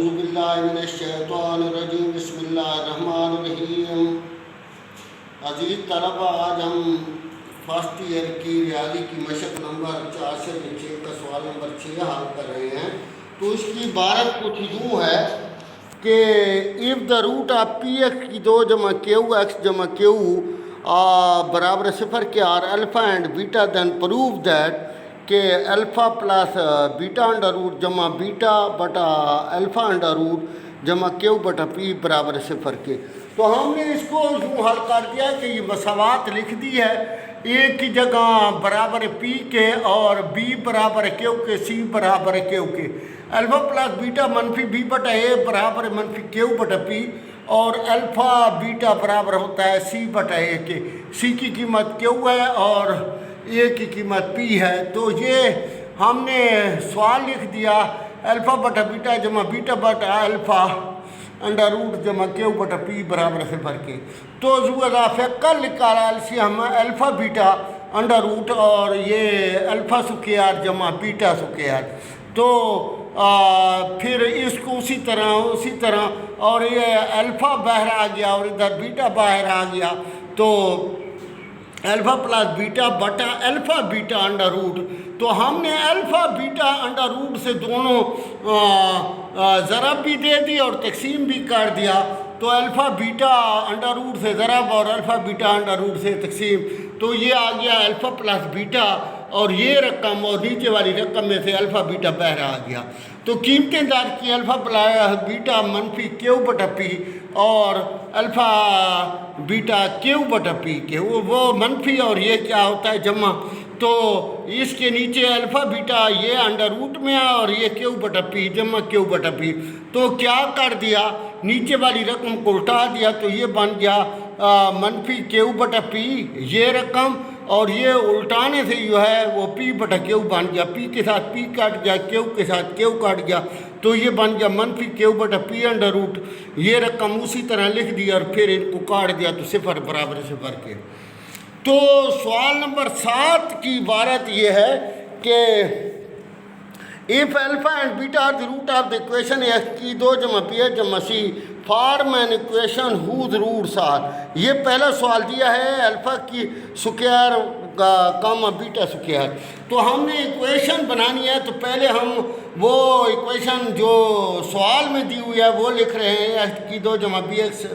औज़ुबिल्लाहिमिनश्शैतानिर्रजीम बिस्मिल्लाहिर्रहमानिर्रहीम। अजीज़ तलबा, आज हम फर्स्ट ईयर की रियाजी की मशक नंबर 4 से 6 का सवाल नंबर 6 हल कर रहे हैं। तो इसकी इबारत कुछ यूँ है कि if the root of P X की 2 जमा क्यू एक्स जमा क्यू बराबर 0 के are alpha and beta, then prove that के alpha plus beta under root जमा बीटा बटा अल्फ़ा अंडर रूट जमा क्यू बटा पी बराबर 0 के। तो हमने इसको यूँ हल कर दिया कि ये मसावात लिख दी है, ए की जगह बराबर पी के और बी बराबर क्यू के, सी बराबर क्यू के। अल्फ़ा प्लस बीटा मनफी बी बटा ए बराबर मनफी क्यू बटा पी, और अल्फ़ा बीटा बराबर होता है सी बटा ए के। सी की कीमत क्यू है और ए की कीमत पी है। तो ये हमने सवाल लिख दिया, अल्फ़ा बटा बीटा जमा बीटा बटा अल्फ़ा अंडर रूट जमा क्यू बटा पी बराबर 0 के। तो ज़ुअज़ाफ़े कल निकाला हम अल्फ़ा बीटा अंडर रूट और ये अल्फ़ा स्क्वायर जमा बीटा स्क्वायर। तो फिर इसको उसी तरह और ये अल्फ़ा बाहर आ गया और इधर बीटा बाहर आ गया। तो अल्फ़ा प्लस बीटा बटा अल्फ़ा बीटा अंडर रूट। तो हमने अल्फ़ा बीटा अंडर रूट से दोनों ज़रब भी दे दी और तकसीम भी कर दिया। तो अल्फ़ा बीटा अंडर रूट से ज़रब और अल्फ़ा बीटा अंडर रूट से तकसीम। तो ये आ गया अल्फ़ा प्लस बीटा और ये रकम और नीचे वाली रकम में से अल्फ़ा बीटा बाहर आ गया। तो कीमतें दर्ज की अल्फ़ा प्लस बीटा मनफी क्यू बटा पी और अल्फ़ा बीटा क्यू बटा पी के, वो मनफी और ये क्या होता है जमा। तो इसके नीचे अल्फ़ा बीटा ये अंडर रूट में है और ये क्यू बटा पी जमा क्यू बटा पी। तो क्या कर दिया, नीचे वाली रकम को उल्टा दिया तो ये बन गया मनफी क्यू बटा पी ये रकम, और ये उल्टाने से जो है वो पी बटा क्यू बन गया। पी के साथ पी काट गया, क्यू के साथ क्यू काट गया, तो ये बन गया मनफी क्यू बटा पी अंडर रूट। ये रकम उसी तरह लिख दी और फिर इनको काट दिया तो 0 बराबर 0 के। तो सवाल नंबर 7 की इबारत ये है कि if alpha and beta are the root of the equation X की 2 जमा पी एच जमा C form an equation whose roots are. ये पहला सवाल दिया है अल्फ़ा की स्क्वायर कम बीटा स्क्वायर। तो हमने इक्वेशन बनानी है, तो पहले हम वो इक्वेशन जो सवाल में दी हुई है वो लिख रहे हैं, एक्स की 2 जमा बी एक्स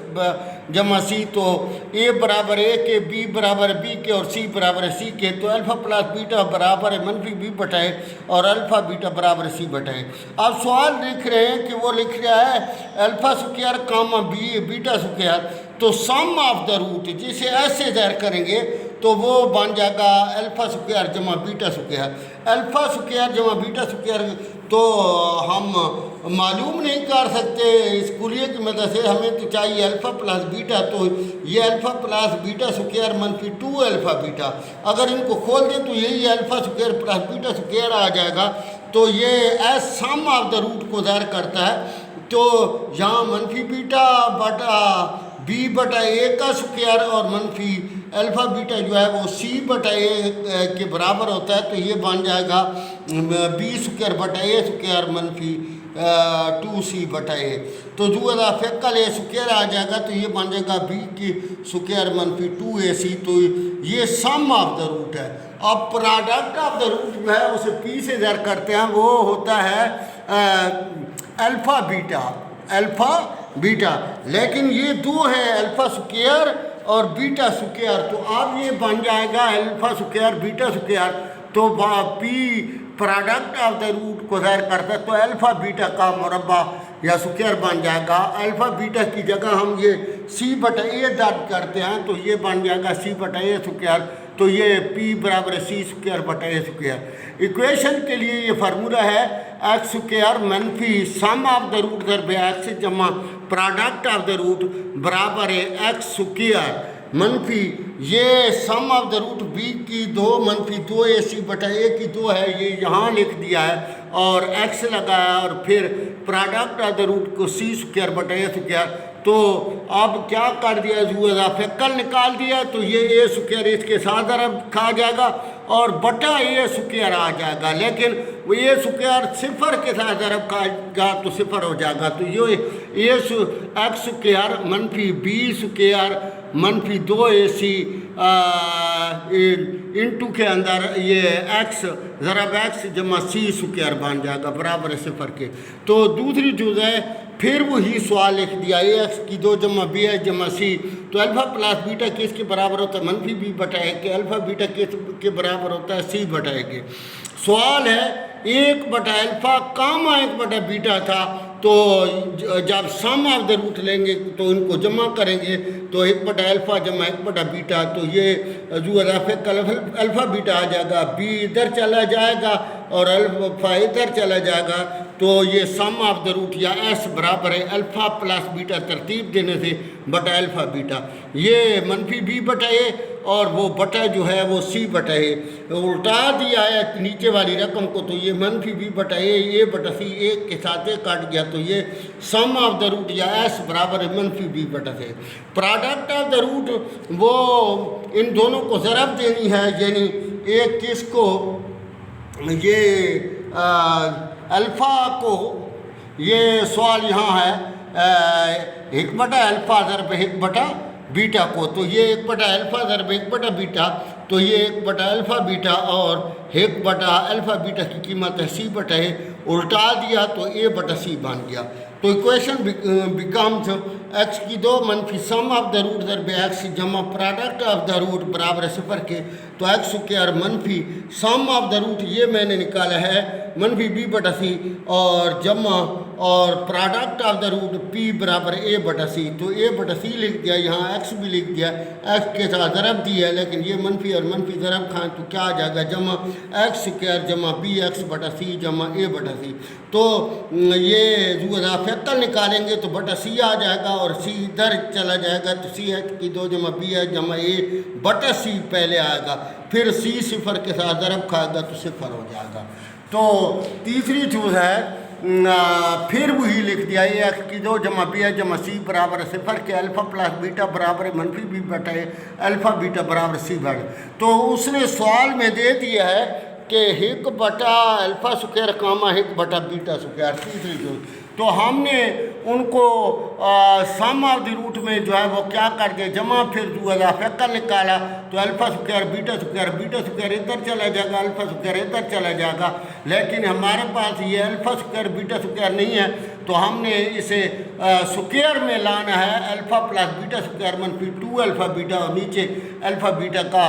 जमा सी। तो ए बराबर ए के, बी बराबर बी के और सी बराबर सी के। तो अल्फ़ा प्लस बीटा बराबर मनफी बी बटाए और अल्फ़ा बीटा बराबर सी बटाए। अब सवाल लिख रहे हैं कि वो लिख रहा है अल्फ़ा स्क्वायर कामा बी बीटा स्क्वायर। तो सम ऑफ द रूट जिसे ऐसे ज़ाहिर करेंगे तो वो बन जाएगा अल्फ़ा स्क्वायर जमा बीटा स्क्वायर। अल्फ़ा स्क्वायर जमा बीटा स्क्वायर तो हम मालूम नहीं कर सकते इस कुलिये की मदद से, हमें तो चाहिए अल्फ़ा प्लस बीटा। तो ये अल्फ़ा प्लस बीटा स्क्वायर मनफी 2 अल्फ़ा बीटा, अगर इनको खोल दें तो यही alpha square plus beta square आ जाएगा। तो ये as sum of the root को ज़ाहिर करता है। तो यहाँ मनफी बीटा बटा बी बटा ए का स्क्वायर और मनफी अल्फ़ा बीटा जो है वो सी बटा ए के बराबर होता है। तो ये बन जाएगा बी स्क्वायर बटा ए स्क्वायर मनफी 2c बटा ए। तो जो कल ए स्क्वायर आ जाएगा तो ये बन जाएगा बी की स्क्वायर मनफी 2ac। तो ये सम ऑफ द रूट है। अब प्रोडक्ट ऑफ द रूट जो है उसे पी से ज़ाहिर करते हैं, वो होता है अल्फ़ा बीटा। लेकिन ये 2 है अल्फ़ा स्क्वायर और बीटा स्क्वायर। तो अब ये बन जाएगा अल्फ़ा स्क्वायर बीटा स्क्वायर। तो P product of the root को ज़ाहिर करता है। तो अल्फ़ा बीटा का मुरब्बा या स्क्वायर बन जाएगा। अल्फ़ा बीटा की जगह हम ये सी बटा ए दर्ज करते हैं तो ये बन जाएगा सी बटा ए स्क्वायर। तो ये पी बराबर सी स्क्वायर बटा ए स्क्वायर। इक्वेशन के लिए ये फार्मूला है एक्स स्क्वायर मनफी सम ऑफ द रूट दर एक्स जमा प्रोडक्ट ऑफ द रूट बराबर है एक्स स्क्वायर मनफी ये sum of the root B की 2 मनफी 2ac बटा ए की 2 है, ये यहाँ लिख दिया है। और एक्स लगाया और फिर प्रोडक्ट ऑफ द रूट को सी स्क्वायर बटा ए स्क्वायर। तो अब क्या कर दिया, जू इजाफे कल निकाल दिया, तो ये ए स्क्वायर इसके साथ ज़रब खा जाएगा और बटा ए स्क्वायर आ जाएगा, लेकिन वो ए स्क्वायर सिफर के साथ ज़रब खाएगा तो सिफर हो जाएगा। तो ये एक्स स्क्वायर मनफी बी स्क्वायर मनफी 2ac इंटू के अंदर ये एक्स ज़रब एक्स जमा सी स्क्वायर बन जाएगा बराबर है सिफर के। तो दूसरी चीज़ है फिर वही सवाल लिख दिया ए एक्स की 2 जमा बी एक्स जमा सी, तो अल्फ़ा प्लस बीटा किसके बराबर होता है, मनफी बी बटा ए के, अल्फ़ा बीटा किसके बराबर होता है, सी बटा ए के। सवाल है 1 बटा अल्फ़ा कामा 1 बटा बीटा था, तो जब सम ऑफ द रूट लेंगे तो इनको जमा करेंगे तो 1 बटा अल्फ़ा जमा 1 बटा बीटा, तो ये जो इजाफे कल अल्फ़ा बीटा आ जाएगा, बी इधर चला जाएगा और अल्फ़ा इधर चला जाएगा, तो ये सम ऑफ द रूट या एस बराबर है अल्फ़ा प्लस बीटा तरतीब देने से बटा अल्फ़ा बीटा, ये मनफी बी बटा ए और वो बटा जो है वो सी बटा ए, उल्टा दिया है नीचे वाली रकम को, तो ये मनफी बी बटा ए बटा सी एक के साथ एक काट गया, तो ये सम ऑफ द रूट या एस बराबर है मनफी बी बटा से। प्रोडक्ट ऑफ द रूट वो इन दोनों को ज़रब देनी है, यानी एक किसको, ये अल्फ़ा को, ये सवाल यहाँ है 1 बटा अल्फ़ा ज़रब 1 बटा बीटा को, तो ये 1 बटा अल्फ़ा ज़रब 1 बटा बीटा, तो ये 1 बटा अल्फ़ा बीटा और 1 बटा अल्फ़ा बीटा की कीमत है सी बटा है, उल्टा दिया तो ए बटा सी बन गया। तो इक्वेशन बिकम्स एक्स की 2 मनफी sum of the root ज़रब x जमा प्रोडक्ट ऑफ द रूट बराबर सिफर के, तो एक्स स्क्वायर मनफी सम ऑफ द रूट ये मैंने निकाला है मनफी बी बटा सी और जमा और product of the root P बराबर ए बटा सी, तो ए बटा सी लिख दिया, यहाँ एक्स भी लिख दिया, एक्स के साथ ज़रब दी है, लेकिन ये मनफी और मनफी ज़रब खाएँ तो क्या आ जाएगा, जमा एक्स स्क्वायर जमा बी एक्स बटा सी जमा ए बटा सी। तो ये जो इजाफे कल निकालेंगे तो बटा सी आ जाएगा और सी इधर चला जाएगा, तो सी एक्स की 2 जमा बी एक्स जमा ए बटा सी पहले आएगा, फिर सी सिफर के साथ ज़रब खाएगा तो सिफर हो जाएगा। तो तीसरी चीज़ है फिर वही लिख दिया ए एक्स की 2 जमा बी एक्स जमा सी बराबर सिफर के, अल्फ़ा प्लस बीटा बराबर मनफी बी बटा ए अल्फ़ा बीटा बराबर सी बटा, तो उसने सवाल में दे दिया है कि 1 बटा अल्फ़ा स्क्वायर कामा 1 बटा बीटा स्क्वायर, तीसरी चीज़। तो हमने उनको सम ऑफ द रूट में जो है वो क्या कर दिया, जमा फिर जो इजाफे कल निकाला, तो अल्फ़ा स्क्वायर बीटा स्क्वायर इधर चला जाएगा, अल्फ़ा स्क्वायर इधर चला जाएगा, लेकिन हमारे पास ये अल्फ़ा स्क्वायर बीटा स्क्वायर नहीं है, तो हमने इसे स्क्वायर में लाना है, अल्फ़ा प्लस बीटा स्क्वायर मनफी 2 अल्फ़ा बीटा और नीचे अल्फ़ा बीटा का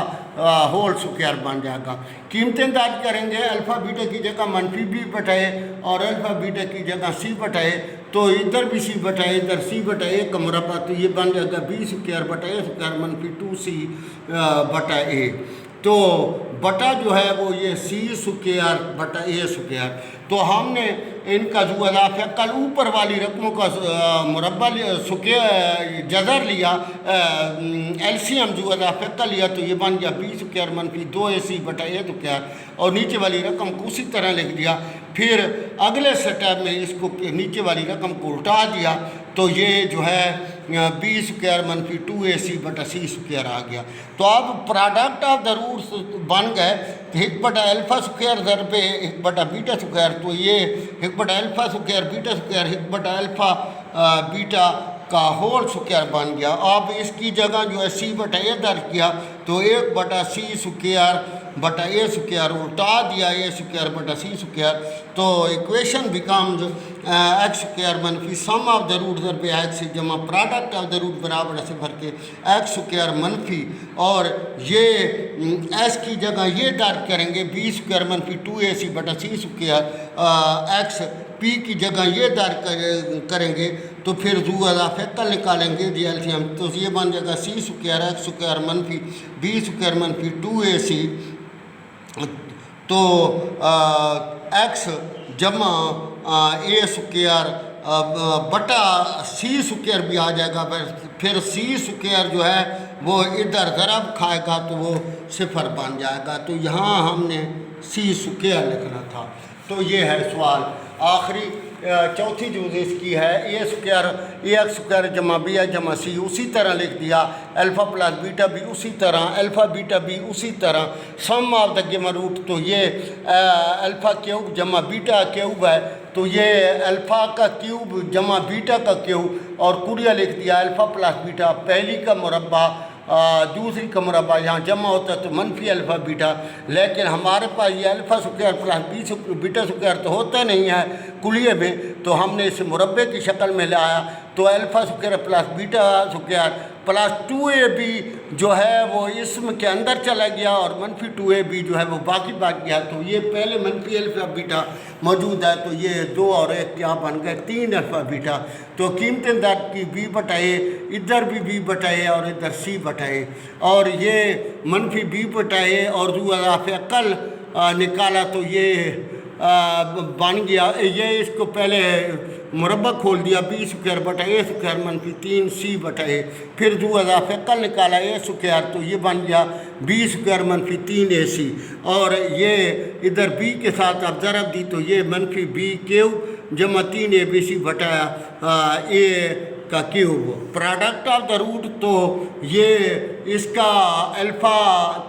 होल स्क्वायर बन जाएगा। कीमतें दर्ज करेंगे, अल्फ़ा बीटा की जगह मनफी बी बटाए और अल्फ़ा बीटा की जगह सी बटाए, तो इधर भी सी बटाए इधर सी बटाए का मुरब्बा, तो ये बन जाएगा बी स्क्वायर बटा ए स्क्वायर मनफी 2c बटा ए, तो बटा जो है वो ये सी स्क्वायर बटा ए स्क्वायर। तो हमने इनका जो इजाफा कल ऊपर वाली रकमों का मुरब्बा जज़र लिया, एलसीएम जो इजाफा कल लिया, तो ये बन गया बी स्क्वायर मनफी 2ac बटा ए स्क्वायर और नीचे वाली रकम को उसी तरह लिख दिया। फिर अगले स्टेप में इसको नीचे वाली रकम को उल्टा दिया, तो ये जो है बी स्क्वायर मनफी 2ac बटा सी स्क्वायर आ गया। तो अब प्रोडक्ट ऑफ द रूट्स बन गए 1 बटा अल्फ़ा स्क्वायर ज़रब 1 बटा बीटा स्क्वायर, तो ये 1 बटा अल्फ़ा स्क्वायर बीटा स्क्वायर 1 बटा अल्फ़ा बीटा का होल स्क्वायर बन गया। अब इसकी जगह जो है सी बटा ए दर्ज किया, तो 1 बटा सी स्क्वायर बटा ए स्क्वायर उल्टा दिया ए स्क्वायर बटा सी स्क्वायर, तो इक्वेशन बिकम्स एक्स स्क्वायर मनफी sum of the root ज़रब x जमा प्रोडक्ट ऑफ द रूट बराबर सिफर के एक्स स्क्वायर मनफी, और ये एस की जगह ये दर्ज करेंगे बी स्क्वायर मनफी 2ac बटा सी स्क्वायर, एक्स पी की जगह ये दर्ज करेंगे, तो फिर जू इजाफे कल निकालेंगे जी एलसीएम, तो ये बन जाएगा सी स्क्वायर एक्स स्क्वायर मनफी बी स्क्वायर मनफी 2ac, तो एक्स जमा ए स्क्वायर बटा सी स्क्वायर भी आ जाएगा, फिर सी स्क्वायर जो है वो इधर ज़रब खाएगा तो वो सिफर बन जाएगा। तो यहाँ हमने सी स्क्वायर लिखना था। तो ये है सवाल। आखिरी चौथी जो इसकी है ए स्क्वायर एक्स स्क्वायर जमा बी आई जमा सी, उसी तरह लिख दिया। अल्फ़ा प्लस बीटा भी उसी तरह, अल्फ़ा बीटा भी उसी तरह। सम ऑफ द गिवन रूट, तो ये अल्फ़ा क्यूब जमा बीटा क्यूब है, तो ये अल्फ़ा का क्यूब जमा बीटा का क्यूब, और कुरिया लिख दिया अल्फ़ा प्लस बीटा, पहली का मुरब्बा दूसरी का मुरब्बा, यहाँ जमा होता है तो मनफी अल्फ़ा बीटा। लेकिन हमारे पास ये alpha square plus beta square तो होता नहीं है कुलिये में, तो हमने इसे मुरब्बे की शक्ल में लाया। तो alpha square plus beta square plus 2ab जो है वो इसम के अंदर चला गया, और मनफी 2ab जो है वो बाकी गया। तो ये पहले मनफी अल्फ़ा बीटा मौजूद है, तो ये 2 और 1 क्या बन गए 3 अल्फ़ा बीटा। तो कीमतें दर की b बटाए, इधर भी b बटाए और इधर c बटाए, और ये मनफी b बटाए और जो अज़ाफ़े अक़ल निकाला, तो ये बन गया। ये इसको पहले मुरब्बा खोल दिया, बी स्क्वायर बटा ए स्क्वायर मनफी 3c बटाए, फिर जो अज़ाफ़े अक़ल निकाला ए स्क्वायर, तो ये बन गया बी स्क्वायर मनफी 3ac, और ये इधर बी के साथ अब ज़रब दी, तो ये मनफी बी क्यूब जमा 3abc बटाया ए का cube. Product of the root, तो ये इसका अल्फ़ा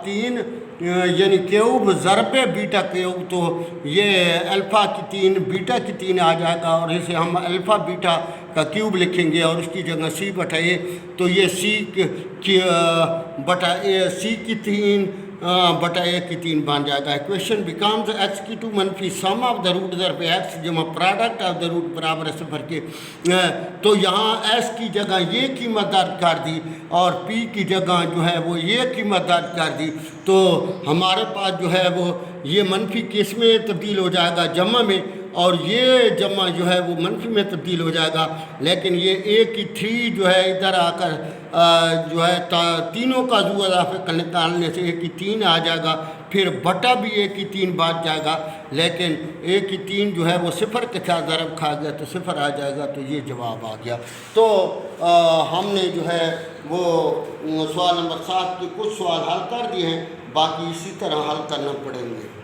3 यानी क्यूब ज़रबे बीटा क्यूब, तो ये अल्फ़ा की 3 बीटा की 3 आ जाएगा, और इसे हम अल्फ़ा बीटा का क्यूब लिखेंगे और इसकी जगह c बटाए, तो ये c की बटा c की 3 बटा ए की 3 बन जाएगा। इक्वेशन बिकम्स x की 2 मनफी सम ऑफ द रूट दर पे x जमा प्रोडक्ट ऑफ द रूट बराबर है 0 के। तो यहाँ s की जगह ये कीमत दर्ज कर दी और p की जगह जो है वो ये कीमत दर्ज कर दी, तो हमारे पास जो है वो ये मनफी किस में तब्दील हो जाएगा जमा में, और ये जमा जो है वो मनफी में तब्दील हो जाएगा। लेकिन ये ए की 3 जो है इधर आकर जो है तीनों का जो अज़ाफ़े निकालने से ए की 3 आ जाएगा, फिर बटा भी ए की 3 बात जाएगा, लेकिन ए की 3 जो है वो 0 के साथ ज़रब खा गया तो 0 आ जाएगा, तो ये जवाब आ गया। तो हमने जो है वो सवाल नंबर 7 के कुछ सवाल हल कर दिए हैं, बाकी इसी तरह हल करना पड़ेंगे।